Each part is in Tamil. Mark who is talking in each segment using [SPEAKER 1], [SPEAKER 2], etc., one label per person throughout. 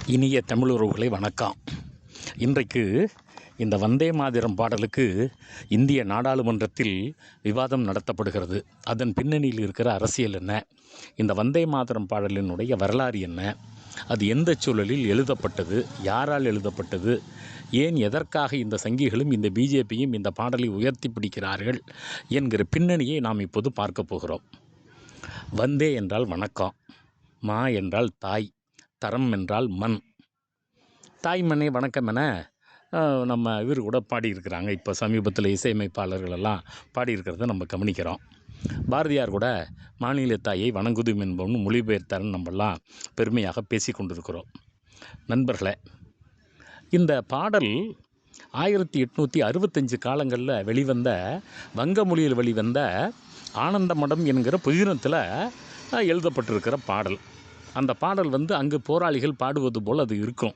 [SPEAKER 1] இனிய தமிழுறவுகளை வணக்கம். இன்றைக்கு இந்த வந்தே மாதரம் பாடலுக்கு இந்திய நாடாளுமன்றத்தில் விவாதம் நடத்தப்படுகிறது. அதன் பின்னணியில் இருக்கிற அரசியல் என்ன, இந்த வந்தே மாதரம் பாடலினுடைய வரலாறு என்ன, அது எந்த சூழலில் எழுதப்பட்டது, யாரால் எழுதப்பட்டது, ஏன் எதற்காக இந்த சங்கிகளும் இந்த பிஜேபியும் இந்த பாடலை உயர்த்தி பிடிக்கிறார்கள் என்கிற பின்னணியை நாம் இப்போது பார்க்க போகிறோம். வந்தே என்றால் வணக்கம், மா என்றால் தாய், தரம் என்றால் மண். தாய் மண்ணை வணக்கம் என நம்ம இவர் கூட பாடியிருக்கிறாங்க. இப்போ சமீபத்தில் இசையமைப்பாளர்கள் எல்லாம் பாடியிருக்கிறத நம்ம கவனிக்கிறோம். பாரதியார் கூட மாநில தாயை வணங்குதும் என்பவனு மொழிபெயர்த்தாருன்னு நம்மெல்லாம் பெருமையாக பேசி கொண்டிருக்கிறோம். நண்பர்களே, இந்த பாடல் 1865 காலங்களில் வெளிவந்த வங்க மொழியில் வெளிவந்த ஆனந்த மடம் என்கிற புதினத்தில் எழுதப்பட்டிருக்கிற பாடல். அந்த பாடல் அங்கு போராளிகள் பாடுவது போல் அது இருக்கும்.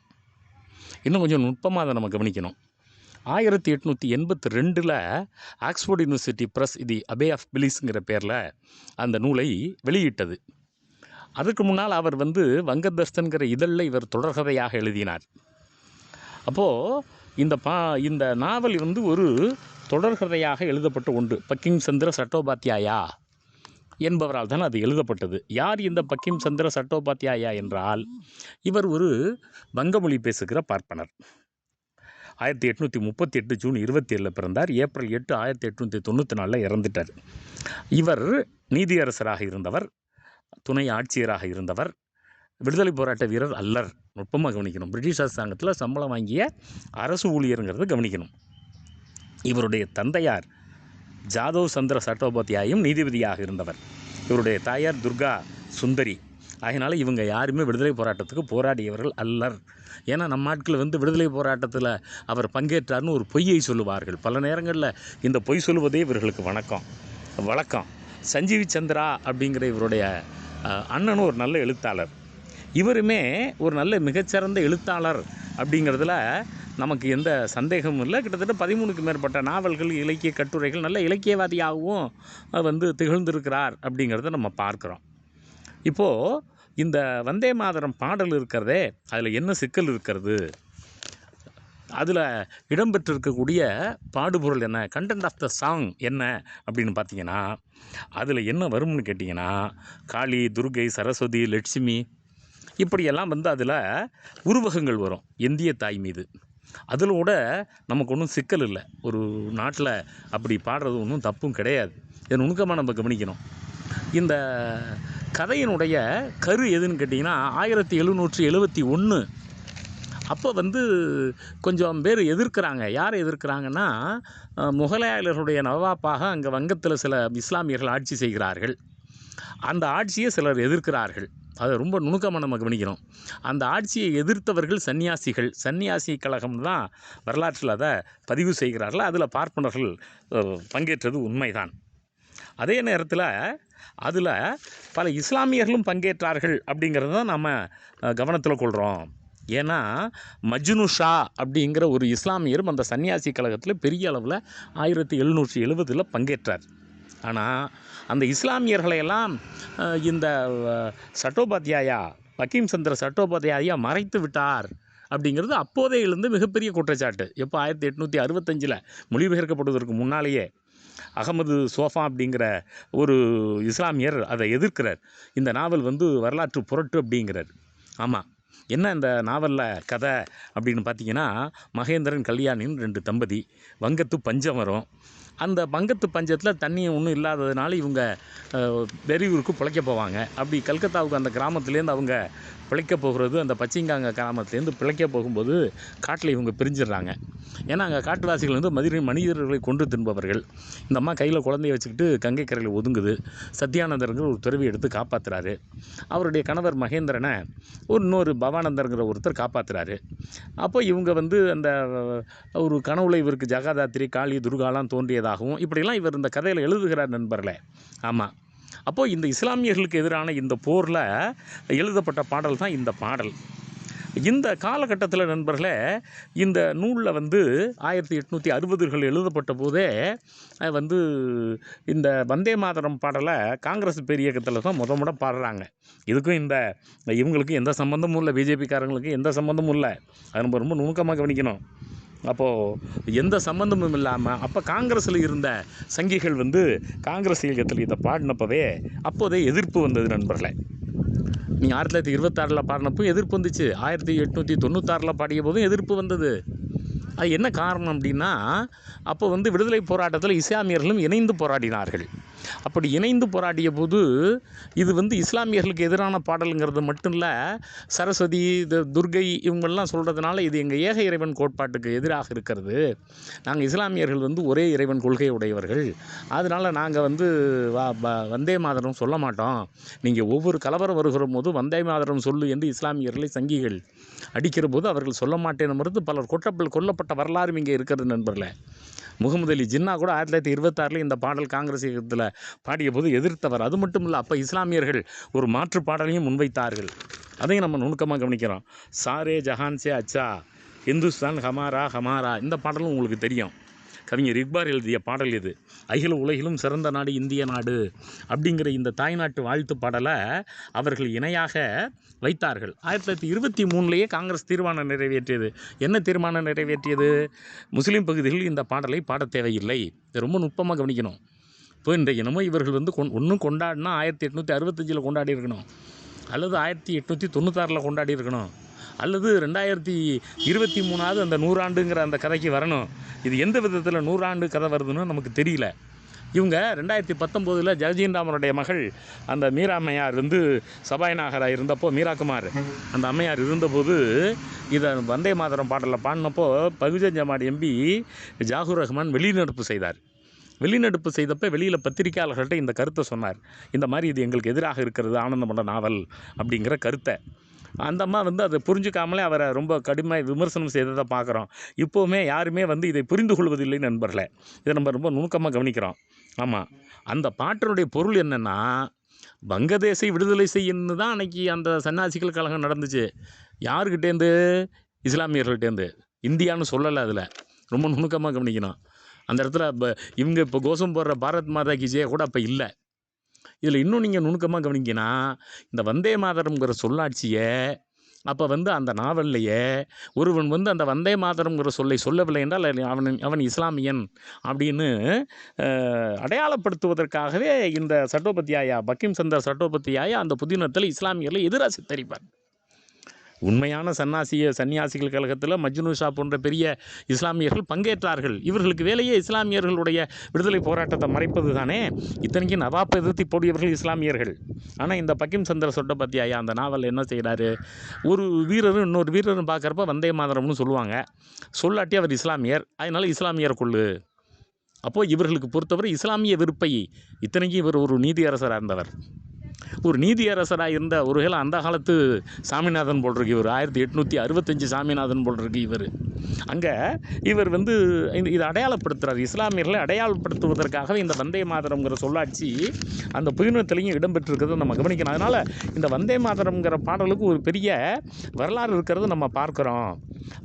[SPEAKER 1] இன்னும் கொஞ்சம் நுட்பமாக அதை நம்ம கவனிக்கணும். 1882 ஆக்ஸ்போர்ட் யூனிவர்சிட்டி ப்ரெஸ் இது அபே ஆஃப் பிலிஸ்ங்கிற பேரில் அந்த நூலை வெளியிட்டது. அதுக்கு முன்னால் அவர் வங்கதர்ஸ்தன்கிற இதழில் இவர் தொடர்கதையாக எழுதினார். அப்போது இந்த நாவல் ஒரு தொடர்கதையாக எழுதப்பட்ட ஒன்று. பக்கிம் சந்திர சட்டோபாத்யாயா என்பவரால் தான் அது எழுதப்பட்டது. யார் இந்த பக்கிம் சந்திர சட்டோபாத்யாயா என்றால், இவர் ஒரு வங்கமொழி பேசுகிற பார்ப்பனர். 1838 ஜூன் 27 பிறந்தார். ஏப்ரல் 8 1894 இறந்துட்டார். இவர் நீதியரசராக இருந்தவர், துணை ஆட்சியராக இருந்தவர், விடுதலை போராட்ட வீரர் அல்லர். நுட்பமாக கவனிக்கணும். பிரிட்டிஷ் அரசாங்கத்தில் சம்பளம் வாங்கிய அரசு ஊழியருங்கிறத கவனிக்கணும். இவருடைய தந்தையார் ஜாதவ் சந்திர சட்டோபாத்யாயும் நீதிபதியாக இருந்தவர். இவருடைய தாயார் துர்கா சுந்தரி. அதனால் இவங்க யாருமே விடுதலை போராட்டத்துக்கு போராடியவர்கள் அல்லர். ஏன்னா நம்ம ஆட்கள் விடுதலை போராட்டத்தில் அவர் பங்கேற்றார்னு ஒரு பொய்யை சொல்லுவார்கள். பல நேரங்களில் இந்த பொய் சொல்லுவதே இவர்களுக்கு வழக்கம். சஞ்சீவி சந்திரா அப்படிங்கிற இவருடைய அண்ணனும் ஒரு நல்ல எழுத்தாளர். இவருமே ஒரு நல்ல மிகச்சிறந்த எழுத்தாளர் அப்படிங்கிறதுல நமக்கு எந்த சந்தேகமும் இல்லை. கிட்டத்தட்ட 13க்கு மேற்பட்ட நாவல்கள், இலக்கிய கட்டுரைகள், நல்ல இலக்கியவாதியாகவும் திகழ்ந்திருக்கிறார் அப்படிங்கிறத நம்ம பார்க்குறோம். இப்போது இந்த வந்தே மாதரம் பாடல் இருக்கிறதே, அதில் என்ன சிக்கல் இருக்கிறது, அதில் இடம்பெற்றிருக்கக்கூடிய பாடுபொருள் என்ன, கண்டென்ட் ஆஃப் த சாங் என்ன அப்படின்னு பார்த்தீங்கன்னா, அதில் என்ன வரும்னு கேட்டிங்கன்னா, காளி, துர்கை, சரஸ்வதி, லட்சுமி இப்படியெல்லாம் அதில் உருவகங்கள் வரும் இந்திய தாய் மீது. அதில் கூட நமக்கு ஒன்றும் சிக்கல் இல்லை. ஒரு நாட்டில் அப்படி பாடுறது ஒன்றும் தப்பும் கிடையாது. இதை நுணுக்கமாக நம்ம கவனிக்கணும். இந்த கதையினுடைய கரு எதுன்னு கேட்டிங்கன்னா, 1771 அப்போ கொஞ்சம் பேர் எதிர்க்கிறாங்க. யார் எதிர்க்கிறாங்கன்னா, முகலாயர்களுடைய நவாப்பாக அங்கே வங்கத்தில் சில இஸ்லாமியர்கள் ஆட்சி செய்கிறார்கள். அந்த ஆட்சியை சிலர் எதிர்க்கிறார்கள். அதை ரொம்ப நுணுக்கமாக நம்ம கவனிக்கணும். அந்த ஆட்சியை எதிர்த்தவர்கள் சன்னியாசி கழகம் தான் வரலாற்றில் அதை பதிவு செய்கிறார்கள். அதில் பார்ப்பனர்கள் பங்கேற்றது உண்மைதான். அதே நேரத்தில் அதில் பல இஸ்லாமியர்களும் பங்கேற்றார்கள் அப்படிங்கிறத தான் நம்ம கவனத்தில் கொள்கிறோம். ஏன்னா மஜ்னு ஷா அப்படிங்கிற ஒரு இஸ்லாமியரும் அந்த சன்னியாசி கழகத்தில் பெரிய அளவில் 1770 பங்கேற்றார். ஆனால் அந்த இஸ்லாமியர்களையெல்லாம் இந்த சட்டோபாத்யாயா, பக்கிம் சந்திர சட்டோபாத்யாயா மறைத்து விட்டார் அப்படிங்கிறது அப்போதே எழுந்து மிகப்பெரிய குற்றச்சாட்டு. எப்போ 1865 மொழிபெயர்க்கப்படுவதற்கு முன்னாலேயே அகமது சோஃபா அப்படிங்கிற ஒரு இஸ்லாமியர் அதை எதிர்க்கிறார். இந்த நாவல் வரலாற்று புரட்டு அப்படிங்கிறார். ஆமாம், என்ன இந்த நாவலில் கதை அப்படின்னு பார்த்தீங்கன்னா, மகேந்திரன் கல்யாணின்னு 2 தம்பதி வங்கத்து பஞ்சம் வரும். அந்த வங்கத்து பஞ்சத்தில் தண்ணி ஒன்றும் இல்லாததுனால இவங்க வெளியூருக்கு பிழைக்க போவாங்க. அப்படி கல்கத்தாவுக்கு அந்த கிராமத்துலேருந்து அவங்க பிழைக்க போகிறது, அந்த பச்சிங்காங்க கிராமத்துலேருந்து பிழைக்க போகும்போது காட்டில் இவங்க பிரிஞ்சிடுறாங்க. ஏன்னா அங்கே காட்டுவாசிகள் மனிதர்களை கொன்று தின்பவர்கள். இந்த அம்மா கையில் குழந்தைய வச்சுக்கிட்டு கங்கை கரையில் ஒதுங்குது. சத்யானந்தருங்கிற ஒரு துறவி எடுத்து காப்பாற்றுறாரு. அவருடைய கணவர் மகேந்திரனை இன்னொரு பவானந்தருங்கிற ஒருத்தர் காப்பாற்றுறாரு. அப்போ இவங்க அந்த ஒரு கனவுல இவருக்கு ஜகாதாத்திரி, காளி, துர்காலாம் தோன்றியதாகவும் இப்படிலாம் இவர் இந்த கதையில் எழுதுகிறார் நண்பர்களே. ஆமாம், அப்போது இந்த இஸ்லாமியர்களுக்கு எதிரான இந்த போரில் எழுதப்பட்ட பாடல் தான் இந்த பாடல். இந்த காலகட்டத்தில் நண்பர்களே, இந்த நூலில் வந்து 1860கள் எழுதப்பட்ட போதே வந்து இந்த வந்தே மாதரம் பாடலை காங்கிரஸ் பேரியக்கத்தில் தான் முத பாடுறாங்க. இதுக்கும் இவங்களுக்கும் எந்த சம்மந்தமும் இல்லை, பிஜேபிக்காரங்களுக்கு எந்த சம்மந்தமும் இல்லை. அது நம்ம ரொம்ப நுணுக்கமாக கவனிக்கணும். அப்போது எந்த சம்மந்தமும் இல்லாமல் அப்போ காங்கிரஸில் இருந்த சங்கிகள் வந்து காங்கிரஸ் இயக்கத்தில் இதை பாடினப்பவே அப்போதே எதிர்ப்பு வந்தது நண்பர்களே. நீங்கள் 1926 பாடினப்போ எதிர்ப்பு வந்துச்சு, 1896 பாடிய போதும் எதிர்ப்பு வந்தது. அது என்ன காரணம் அப்படின்னா, அப்போ வந்து விடுதலை போராட்டத்தில் இஸ்லாமியர்களும் இணைந்து போராடினார்கள். அப்படி இணைந்து போராடிய போது இது வந்து இஸ்லாமியர்களுக்கு எதிரான பாடலுங்கிறது மட்டும் இல்லை, சரஸ்வதி, துர்கை இவங்கெல்லாம் சொல்கிறதுனால இது எங்கள் ஏக இறைவன் கோட்பாட்டுக்கு எதிராக இருக்கிறது. நாங்கள் இஸ்லாமியர்கள் வந்து ஒரே இறைவன் கொள்கை உடையவர்கள், அதனால் நாங்கள் வந்து வந்தே மாதரம் சொல்ல மாட்டோம். நீங்கள் ஒவ்வொரு கலவரம் வருகிற போது வந்தே மாதரம் சொல்லு என்று இஸ்லாமியர்களை சங்கிகள் அடிக்கிற போது அவர்கள் சொல்ல மாட்டேன்னு மறுத்து பலர் கொல்லப்பட்ட வரலாறும் இங்கே இருக்கிறது நண்பர்களே. முகமது அலி ஜின்னா கூட 1926 இந்த பாடல் காங்கிரஸ் இயக்கத்தில் பாடிய போது எதிர்த்தவர். அது மட்டும் இல்லை, அப்போ இஸ்லாமியர்கள் ஒரு மாற்று பாடலையும் முன்வைத்தார்கள். அதையும் நம்ம நுணுக்கமாக கவனிக்கிறோம். சாரே ஜஹான் சே அச்சா இந்துஸ்தான் ஹமாரா ஹமாரா, இந்த பாடலும் உங்களுக்கு தெரியும். கவிஞர் இக்பால் எழுதிய பாடல் இது. அகில உலகிலும் சிறந்த நாடு இந்திய நாடு அப்படிங்கிற இந்த தாய்நாட்டு வாழ்த்து பாடலை அவர்கள் இணையாக வைத்தார்கள். 1923 காங்கிரஸ் தீர்மானம் நிறைவேற்றியது. என்ன தீர்மானம் நிறைவேற்றியது? முஸ்லீம் பகுதிகளில் இந்த பாடலை பாட தேவையில்லை. இதை ரொம்ப நுட்பமாக கவனிக்கணும். இப்போ இன்றைய இனமும் இவர்கள் வந்து ஒன்றும் கொண்டாடினா 1865 கொண்டாடி இருக்கணும், அல்லது 1896 கொண்டாடி இருக்கணும், அல்லது 2023 அந்த 100 ஆண்டுங்கிற அந்த கதைக்கு வரணும். இது எந்த விதத்தில் 100 ஆண்டு கதை வருதுன்னு நமக்கு தெரியல. இவங்க 2019 ஜெகஜீவன் ராமனுடைய மகள் அந்த மீரா அம்மையார் வந்து சபாநாயகராக இருந்தப்போ, மீராகுமார் அந்த அம்மையார் இருந்தபோது இதை வந்தே மாதரம் பாடலில் பாடினப்போ பகுஜன் ஜமாத் எம்பி ஜாகூர் ரஹ்மான் வெளிநடப்பு செய்தார். வெளிநடப்பு செய்தப்போ வெளியில் பத்திரிகையாளர்கள்ட்ட இந்த கருத்தை சொன்னார். இந்த மாதிரி இது எங்களுக்கு எதிராக இருக்கிறது ஆனந்தமட நாவல் அப்படிங்கிற கருத்தை. அந்த அம்மா வந்து அதை புரிஞ்சுக்காமலே அவரை ரொம்ப கடுமையாக விமர்சனம் செய்ததை பார்க்குறோம். இப்போவுமே யாருமே வந்து இதை புரிந்து கொள்வதில்லை நண்பர்களே. இதை நம்ம ரொம்ப நுணுக்கமாக கவனிக்கிறோம். ஆமாம், அந்த பாட்டினுடைய பொருள் என்னென்னா, வங்கதேசை விடுதலை செய்யணுன்னு தான் அன்றைக்கி அந்த சன்னியாசிகள் கழகம் நடந்துச்சு. யாருக்கிட்டேருந்து? இஸ்லாமியர்கள்ட்டேருந்து. இந்தியான்னு சொல்லலை. அதில் ரொம்ப நுணுக்கமாக கவனிக்கணும். அந்த இடத்துல இவங்க இப்போ கோஷம் போடுற பாரத் மாதா கி ஜெய் கூட அப்போ இல்லை. இதில் இன்னும் நீங்கள் நுணுக்கமாக கவனிங்கன்னா, இந்த வந்தே மாதரம்ங்கிற சொல்லாட்சியை அப்போ வந்து அந்த நாவல்லையே ஒருவன் வந்து அந்த வந்தே மாதரம்ங்கிற சொல்லை சொல்லவில்லை என்றால் அவன் இஸ்லாமியன் அப்படின்னு அடையாளப்படுத்துவதற்காகவே இந்த சட்டோபத்தியாயா, பக்கிம் சந்தர் சட்டோபத்தியாயா அந்த புதினத்தில் இஸ்லாமியர்களை எதிராக சித்தரிப்பார். உண்மையான சன்னியாசிகள் கழகத்தில் மஜ்னு ஷா போன்ற பெரிய இஸ்லாமியர்கள் பங்கேற்றார்கள். இவர்களுக்கு வேலையே இஸ்லாமியர்களுடைய விடுதலை போராட்டத்தை மறைப்பது தானே. இத்தனைக்கும் நவாப் எதிர்த்து போடியவர்கள் இஸ்லாமியர்கள். ஆனால் இந்த பக்கிம் சந்திர சொட்டபத்தியாயா அந்த நாவல் என்ன செய்கிறாரு? ஒரு வீரரும் இன்னொரு வீரரும் பார்க்குறப்ப வந்தே மாதரம்னு சொல்லுவாங்க. சொல்லாட்டி அவர் இஸ்லாமியர், அதனால் இஸ்லாமியர் கொள்ளு. அப்போது இவர்களுக்கு பொறுத்தவரை இஸ்லாமிய விருப்பை, இத்தனைக்கும் இவர் ஒரு நீதியரசராக இருந்தவர். ஒரு நீதியரசராக இருந்த ஒருவேளை அந்த காலத்து சாமிநாதன் போல் இருக்கு இவர். 1865 சாமிநாதன் போல் இருக்கு இவர். அங்கே இவர் வந்து இதை அடையாளப்படுத்துகிறார். இஸ்லாமியர்களை அடையாளப்படுத்துவதற்காகவே இந்த வந்தே மாதரம்ங்கிற சொல்லாட்சி அந்த புதினத்திலையும் இடம்பெற்றிருக்கிறத நம்ம கவனிக்கணும். அதனால் இந்த வந்தே மாதரம்ங்கிற பாடலுக்கு ஒரு பெரிய வரலாறு இருக்கிறத நம்ம பார்க்குறோம்.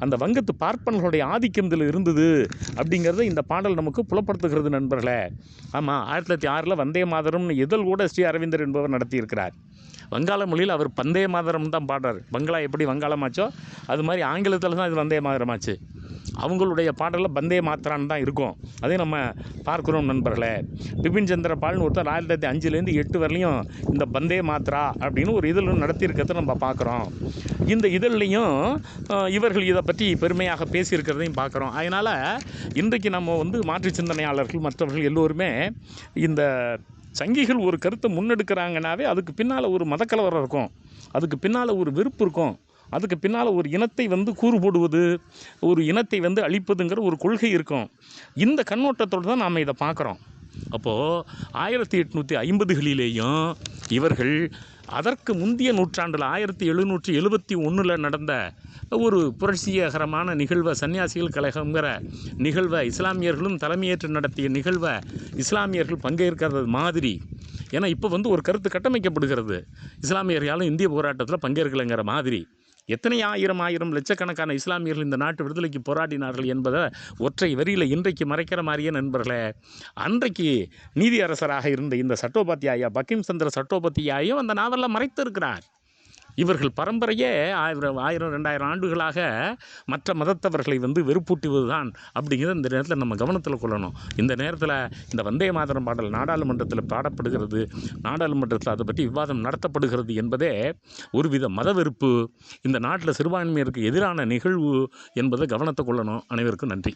[SPEAKER 1] அந்த வங்கத்து பார்ப்பனர்களுடைய ஆதிக்கம் இதில் இருந்தது அப்படிங்கிறத இந்த பாடல் நமக்கு புலப்படுத்துகிறது நண்பர்களே. ஆமாம், 1906 வந்தே மாதரம்னு இதழ் கூட ஸ்ரீ அரவிந்தர் என்பவர் நடத்தியிருக்கிறார். வங்காள மொழியில் அவர் வந்தே மாதரம் தான் பாடுறார். பங்களா எப்படி வங்காளமாச்சோ அது மாதிரி ஆங்கிலத்தில் தான் இது வந்தே மாதரமாச்சு. அவங்களுடைய பாடலில் வந்தே மாத்திரான்னு தான் இருக்கும். அதையும் நம்ம பார்க்குறோம் நண்பர்களே. பிபின் சந்திர பால்னு ஒருத்தர் 1905 8 வரலையும் இந்த வந்தே மாத்ரா அப்படின்னு ஒரு இதழ் நடத்தியிருக்கிறத நம்ம பார்க்குறோம். இந்த இதழ்லையும் இவர்கள் இதை பற்றி பெருமையாக பேசியிருக்கிறதையும் பார்க்குறோம். அதனால் இன்றைக்கு நம்ம வந்து மாற்று சிந்தனையாளர்கள் மற்றவர்கள் எல்லோருமே இந்த சங்கிகள் ஒரு கருத்தை முன்னெடுக்கிறாங்கனாவே அதுக்கு பின்னால் ஒரு மதக்கலவரம் இருக்கும், அதுக்கு பின்னால் ஒரு வெறுப்பு இருக்கும், அதுக்கு பின்னால் ஒரு இனத்தை வந்து கூறு போடுவது, ஒரு இனத்தை வந்து அழிப்பதுங்கிற ஒரு கொள்கை இருக்கும். இந்த கண்ணோட்டத்தோடு தான் நாம் இதை பார்க்குறோம். அப்போது 1850களிலேயும் இவர்கள் அதற்கு முந்தைய நூற்றாண்டில் 1771 நடந்த ஒரு புரட்சிகரமான நிகழ்வை, சன்னியாசிகள் கழகங்கிற நிகழ்வை இஸ்லாமியர்களும் தலைமையேற்று நடத்திய நிகழ்வை இஸ்லாமியர்கள் பங்கேற்கிறது மாதிரி. ஏன்னா இப்போ வந்து ஒரு கருத்து கட்டமைக்கப்படுகிறது, இஸ்லாமியர்களாலும் இந்திய போராட்டத்தில் பங்கேற்கலைங்கிற மாதிரி. எத்தனை ஆயிரம் ஆயிரம் லட்சக்கணக்கான இஸ்லாமியர்கள் இந்த நாட்டு விடுதலைக்கு போராடினார்கள் என்பதை ஒற்றை வரியில் இன்றைக்கு மறைக்கிற மாதிரியே நண்பர்களே. அன்றைக்கு நீதியரசராக இருந்த இந்த சட்டோபாத்தியாயா, பங்கிம் சந்திர சட்டோபாத்தியாயும் அந்த நாவலில் மறைத்திருக்கிறார். இவர்கள் பரம்பரையே 1000-2000 ஆண்டுகளாக மற்ற மதத்தவர்களை வெறுப்பூட்டுவது தான் அப்படிங்கிறத இந்த நேரத்தில் நம்ம கவனத்தில் கொள்ளணும். இந்த நேரத்தில் இந்த வந்தே மாதரம் பாடல் நாடாளுமன்றத்தில் பாடப்படுகிறது, நாடாளுமன்றத்தில் அதை பற்றி விவாதம் நடத்தப்படுகிறது என்பதே ஒருவித மத வெறுப்பு, இந்த நாட்டில் சிறுபான்மையினருக்கு எதிரான நிகழ்வு என்பதை கவனத்தை கொள்ளணும். அனைவருக்கும் நன்றி.